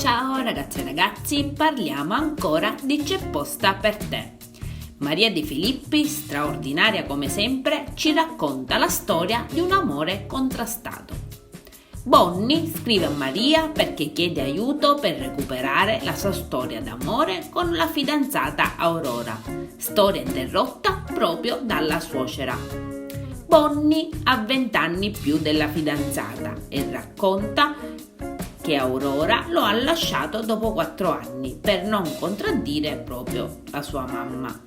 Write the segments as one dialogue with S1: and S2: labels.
S1: Ciao ragazze e ragazzi, parliamo ancora di C'è posta per te. Maria De Filippi, straordinaria come sempre, ci racconta la storia di un amore contrastato. Bonnie scrive a Maria perché chiede aiuto per recuperare la sua storia d'amore con la fidanzata Aurora, storia interrotta proprio dalla suocera. Bonnie ha 20 anni più della fidanzata e racconta che Aurora lo ha lasciato dopo 4 anni per non contraddire proprio la sua mamma.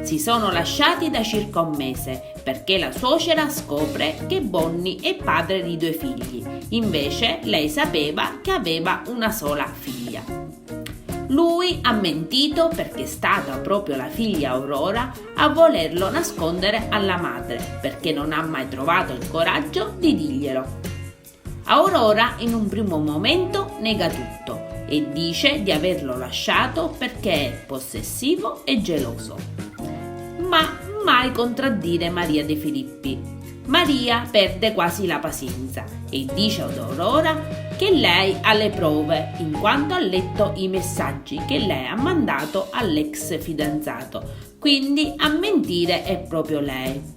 S1: Si sono lasciati da circa un mese perché la suocera scopre che Bonnie è padre di 2 figli, invece lei sapeva che aveva una sola figlia. Lui ha mentito perché è stata proprio la figlia Aurora a volerlo nascondere alla madre perché non ha mai trovato il coraggio di dirglielo. Aurora in un primo momento nega tutto e dice di averlo lasciato perché è possessivo e geloso. Ma mai contraddire Maria De Filippi. Maria perde quasi la pazienza e dice ad Aurora che lei ha le prove in quanto ha letto i messaggi che lei ha mandato all'ex fidanzato, quindi a mentire è proprio lei.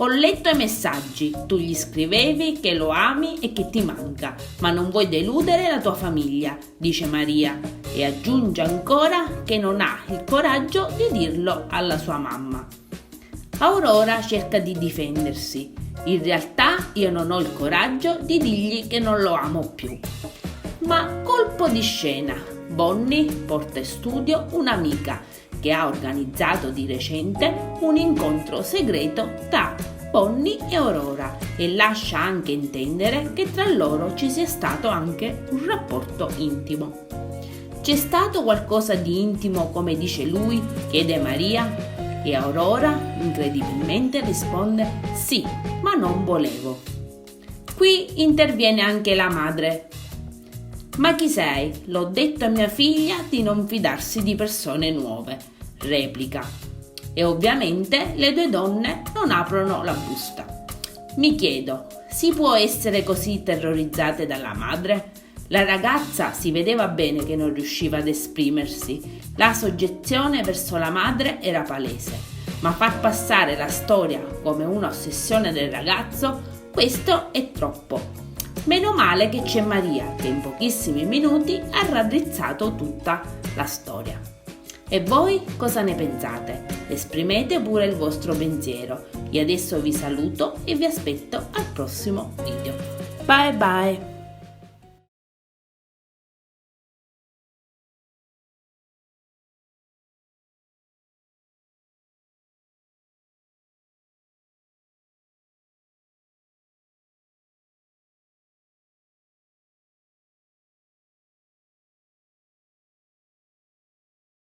S1: Ho letto i messaggi, tu gli scrivevi che lo ami e che ti manca, ma non vuoi deludere la tua famiglia, dice Maria, e aggiunge ancora che non ha il coraggio di dirlo alla sua mamma. Aurora cerca di difendersi. In realtà io non ho il coraggio di dirgli che non lo amo più. Ma colpo di scena, Bonnie porta in studio un'amica che ha organizzato di recente un incontro segreto tra Bonnie e Aurora e lascia anche intendere che tra loro ci sia stato anche un rapporto intimo. C'è stato qualcosa di intimo come dice lui? Chiede Maria e Aurora incredibilmente risponde sì, ma non volevo. Qui interviene anche la madre. Ma chi sei? L'ho detto a mia figlia di non fidarsi di persone nuove, replica. E ovviamente le 2 donne non aprono la busta. Mi chiedo, si può essere così terrorizzate dalla madre? La ragazza si vedeva bene che non riusciva ad esprimersi. La soggezione verso la madre era palese, ma far passare la storia come un'ossessione del ragazzo, questo è troppo. Meno male che c'è Maria che in pochissimi minuti ha raddrizzato tutta la storia. E voi cosa ne pensate? Esprimete pure il vostro pensiero. Io adesso vi saluto e vi aspetto al prossimo video. Bye bye!